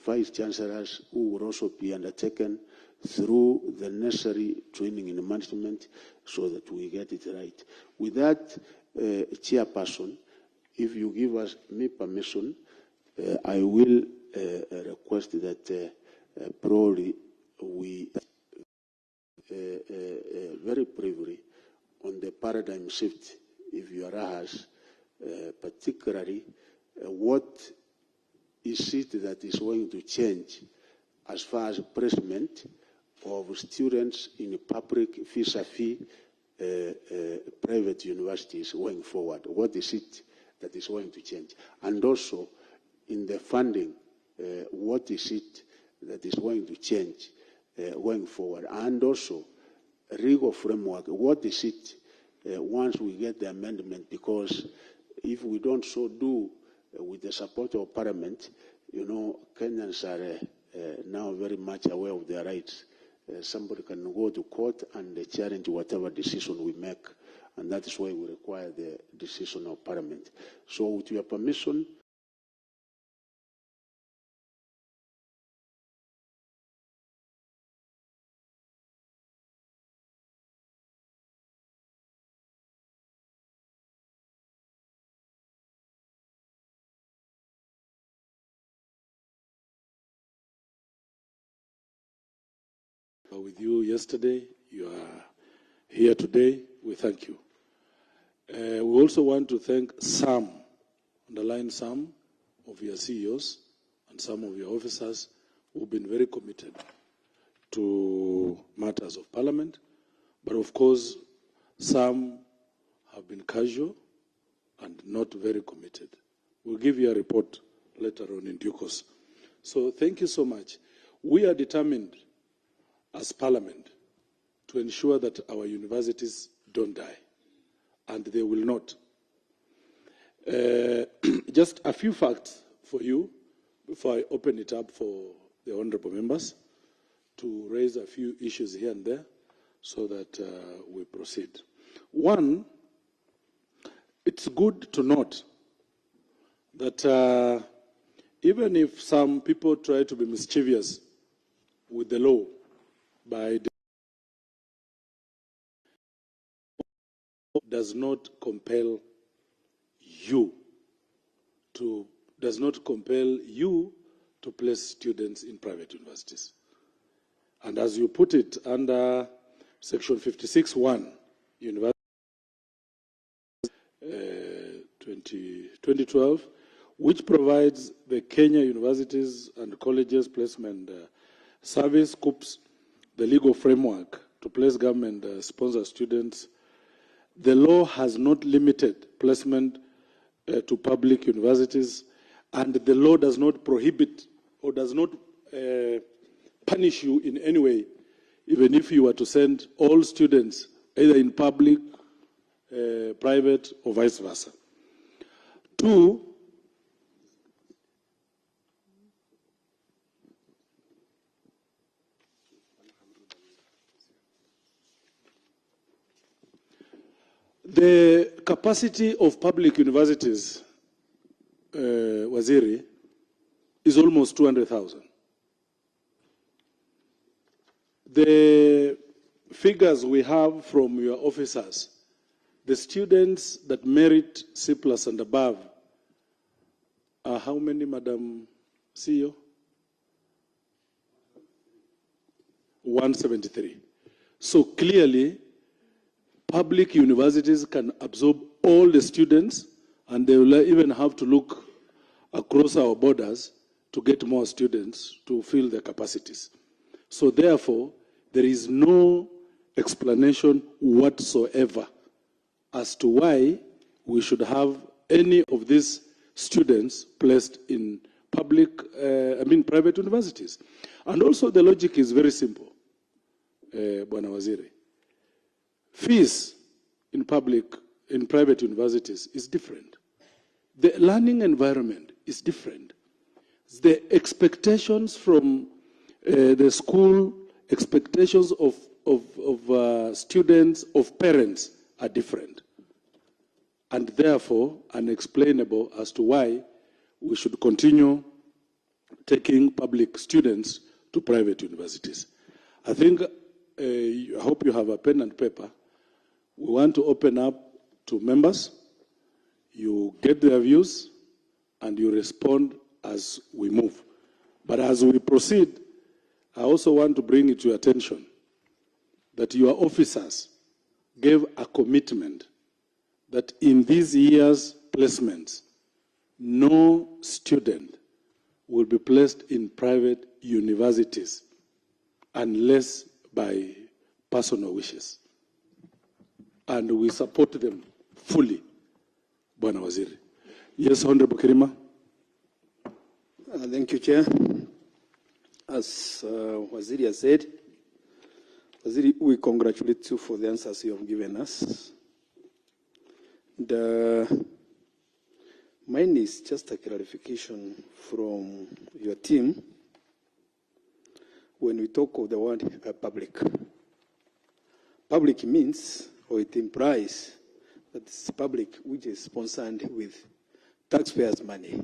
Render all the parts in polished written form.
vice chancellors who will also be undertaken through the necessary training in management so that we get it right. With that, Chairperson, if you give me permission, I will request that probably we very briefly on the paradigm shift, if you are asked, particularly what is it that is going to change as far as placement of students in public vis-a-vis private universities going forward? What is it that is going to change? And also, in the funding, what is it that is going to change going forward? And also, legal framework, what is it once we get the amendment? Because if we don't so do with the support of Parliament, you know, Kenyans are now very much aware of their rights. Somebody can go to court and challenge whatever decision we make, and that is why we require the decision of Parliament. So with your permission, with you yesterday, you are here today, we thank you. We also want to thank some, underline some, of your CEOs and some of your officers who have been very committed to matters of Parliament, but of course, some have been casual and not very committed. We'll give you a report later on in due course. So thank you so much. We are determined as Parliament to ensure that our universities don't die, and they will not. Just a few facts for you before I open it up for the honorable members to raise a few issues here and there so that we proceed. One, it's good to note that even if some people try to be mischievous with the law, by does not compel you to place students in private universities. And as you put it under Section 56(1), University 2012, which provides the Kenya Universities and Colleges Placement Service, KUPS, the legal framework to place government-sponsored students. The law has not limited placement to public universities, and the law does not prohibit or does not punish you in any way, even if you were to send all students either in public, private, or vice versa. Two, the capacity of public universities, Waziri, is almost 200,000. The figures we have from your officers, the students that merit C+ and above, are how many, Madam CEO? 173. So clearly, public universities can absorb all the students, and they will even have to look across our borders to get more students to fill their capacities. So therefore, there is no explanation whatsoever as to why we should have any of these students placed in private universities. And also the logic is very simple, Bwana Waziri. Fees in private universities is different. The learning environment is different. The expectations from the school, expectations of students, of parents are different. And therefore, unexplainable as to why we should continue taking public students to private universities. I think, I hope you have a pen and paper. We want to open up to members. You get their views and you respond as we move. But as we proceed, I also want to bring it to your attention that your officers gave a commitment that in this year's placements, no student will be placed in private universities unless by personal wishes. And we support them fully, Bwana Waziri. Yes, Honorable Kirima. Thank you, Chair. As Waziri has said, Waziri, we congratulate you for the answers you have given us. Mine is just a clarification from your team when we talk of the word public. Public means, or it implies, that it's public which is sponsored with taxpayers' money.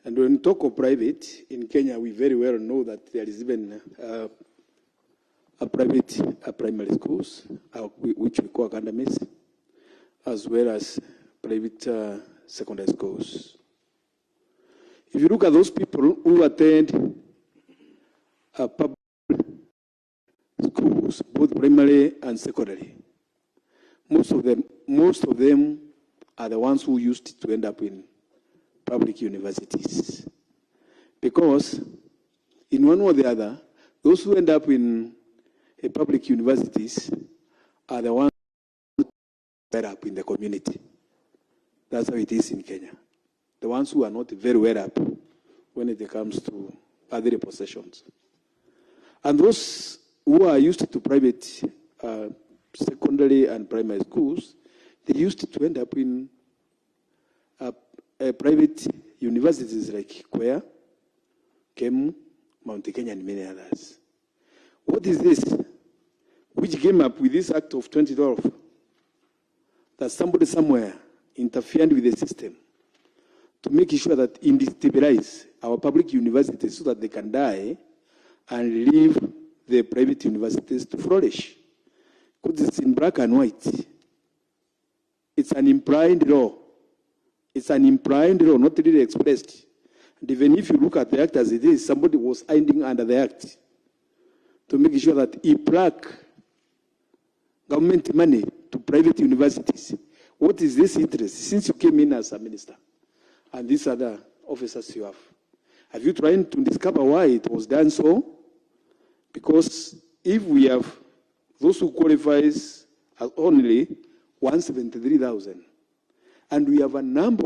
And when we talk of private, in Kenya, we very well know that there is even a private primary schools, which we call academies, as well as private secondary schools. If you look at those people who attend public schools, both primary and secondary, most of them are the ones who used to end up in public universities. Because in one way or the other, those who end up in public universities are the ones who are up in the community. That's how it is in Kenya. The ones who are not very well up when it comes to other possessions. And those who are used to private secondary and primary schools, they used to end up in private universities like Kwea, Kemu, Mount Kenya, and many others. What is this? Which came up with this Act of 2012? That somebody somewhere interfered with the system to make sure that destabilize our public universities so that they can die and leave the private universities to flourish. Because it's in black and white. It's an implied law. It's an implied law, not really expressed. And even if you look at the Act as it is, somebody was hiding under the Act to make sure that he plug government money to private universities. What is this interest? Since you came in as a minister, and these other officers you have you tried to discover why it was done so? Because if we have those who qualifies as only 173,000, and we have a number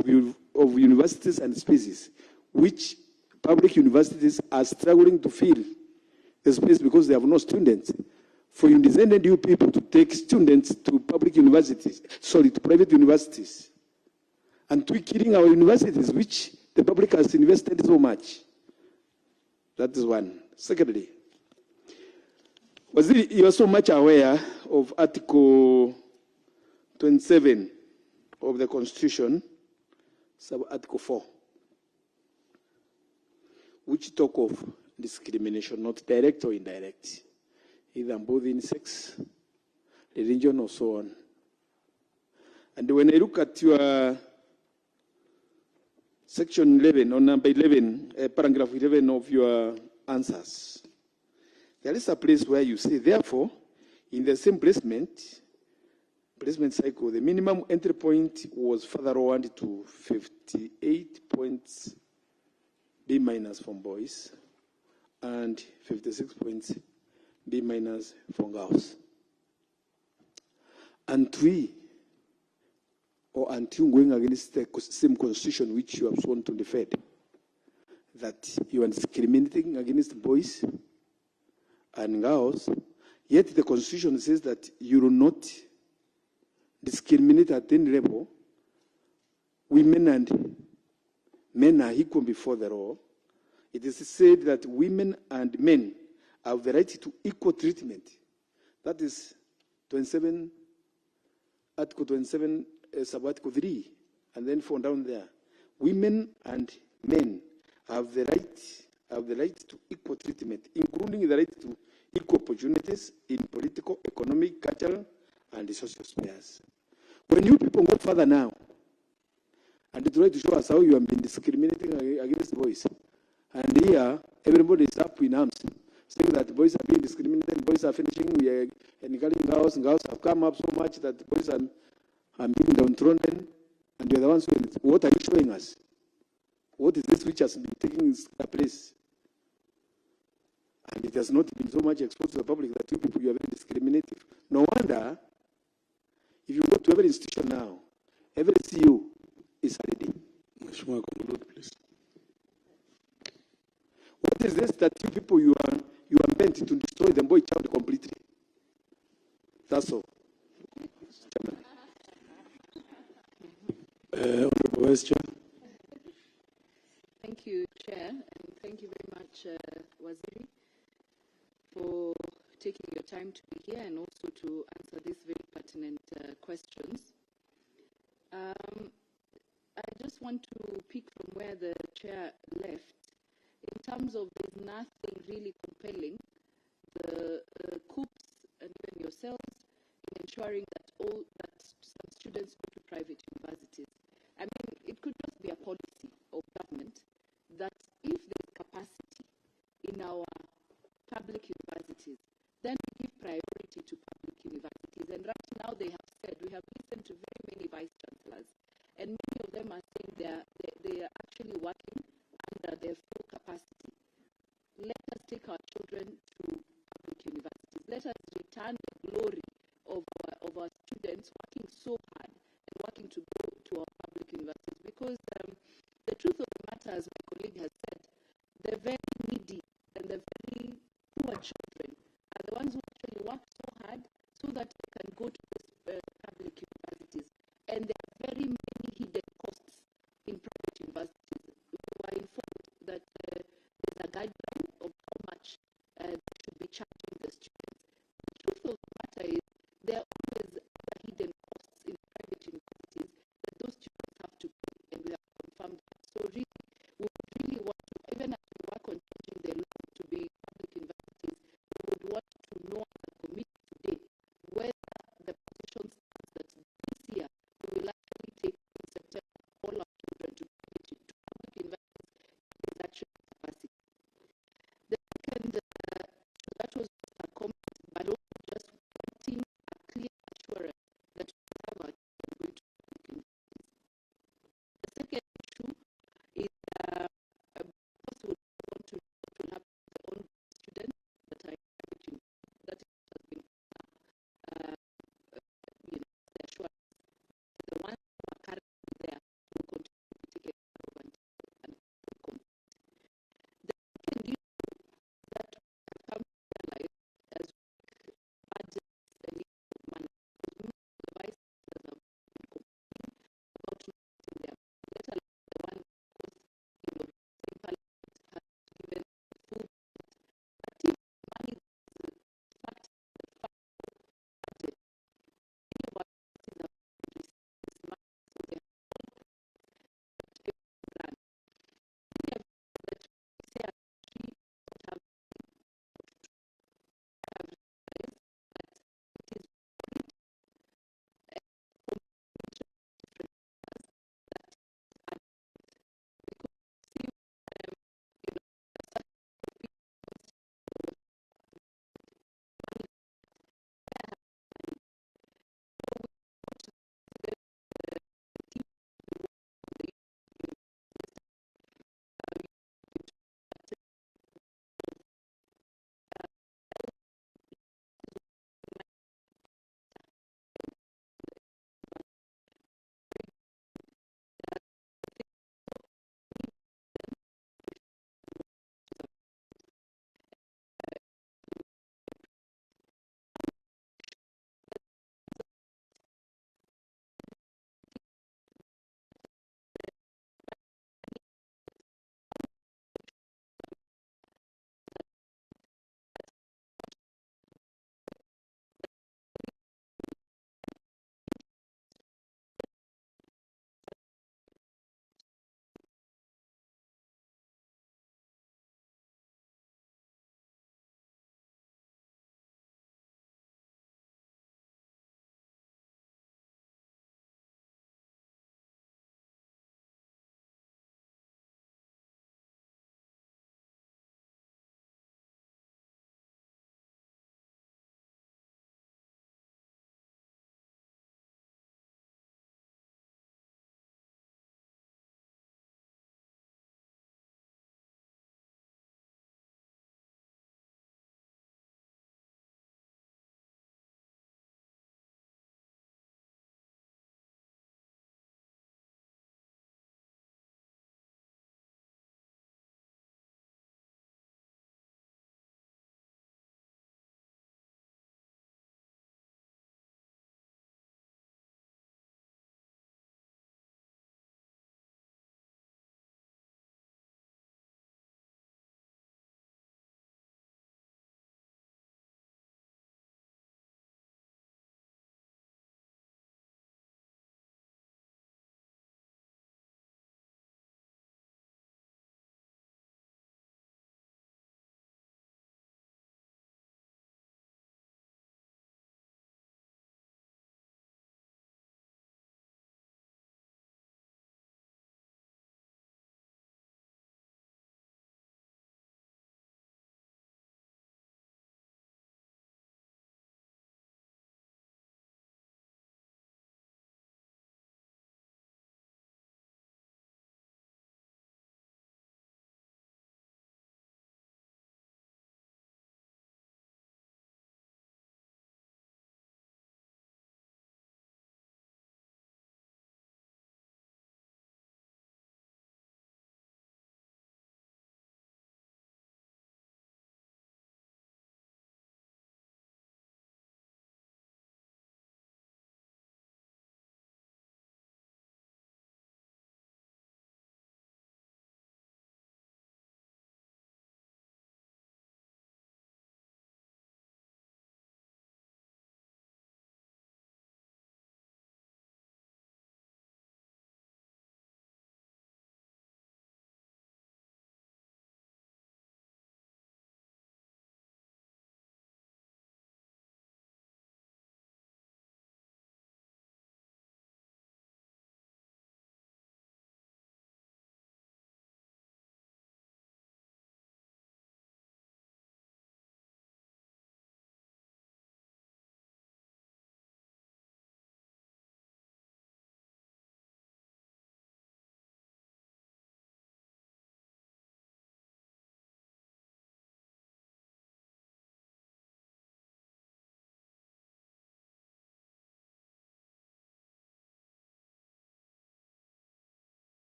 of universities and spaces which public universities are struggling to fill the space because they have no students. For you descended you people to take students to public universities, to private universities, and to killing our universities, which the public has invested so much. That is one. Secondly, you are so much aware of Article 27 of the Constitution, sub-Article 4, which talk of discrimination, not direct or indirect, either both in sex, religion, or so on. And when I look at your section 11, or number 11, paragraph 11 of your answers, there is a place where you say, therefore, in the same placement cycle, the minimum entry point was further lowered to 58 points B- from boys and 56 points B- from girls. And until going against the same constitution which you have sworn to defend, that you are discriminating against boys and girls, yet the constitution says that you will not discriminate at any level. Women and men are equal before the law. It is said that women and men have the right to equal treatment. That is Article 27, sub-Article 3, and then from down there. Women and men have the right to equal treatment, including the right to equal opportunities in political, economic, cultural, and social spheres. When you people go further now and try to show us how you have been discriminating against boys, and here everybody is up in arms, saying that boys are being discriminated, boys are finishing, we are encouraging girls, and girls have come up so much that boys are being downtrodden, and you're the ones who, what are you showing us? What is this which has been taking its place? And it has not been so much exposed to the public that you people, you are very discriminative. No wonder, if you go to every institution now, every CEO is holiday. Mheshimiwa, conclude, please. What is this that you people, you are meant to destroy the boy child completely? That's all. Honorable Vice Chair. Thank you, Chair, and thank you very much, Waziri, for taking your time to be here and also to answer these very pertinent questions. I just want to pick from where the Chair left. In terms of there's nothing really compelling the COOPs and even yourselves in ensuring that some students go to private universities. I mean, it could just be a policy of government that if there's capacity in our public universities, then we give priority to public universities. And right now they have said, we have listened to very many vice chancellors, and many of them are saying they are actually working under their full capacity. Let us take our children to public universities. Let us return the glory of our students working so hard and working to go to our public universities. Because the truth of the matter, as my colleague has said, the very needy and the very poor children are the ones who actually work so hard so that they can go to these public universities. And there are very many hidden costs in private universities. We were informed that there's a guideline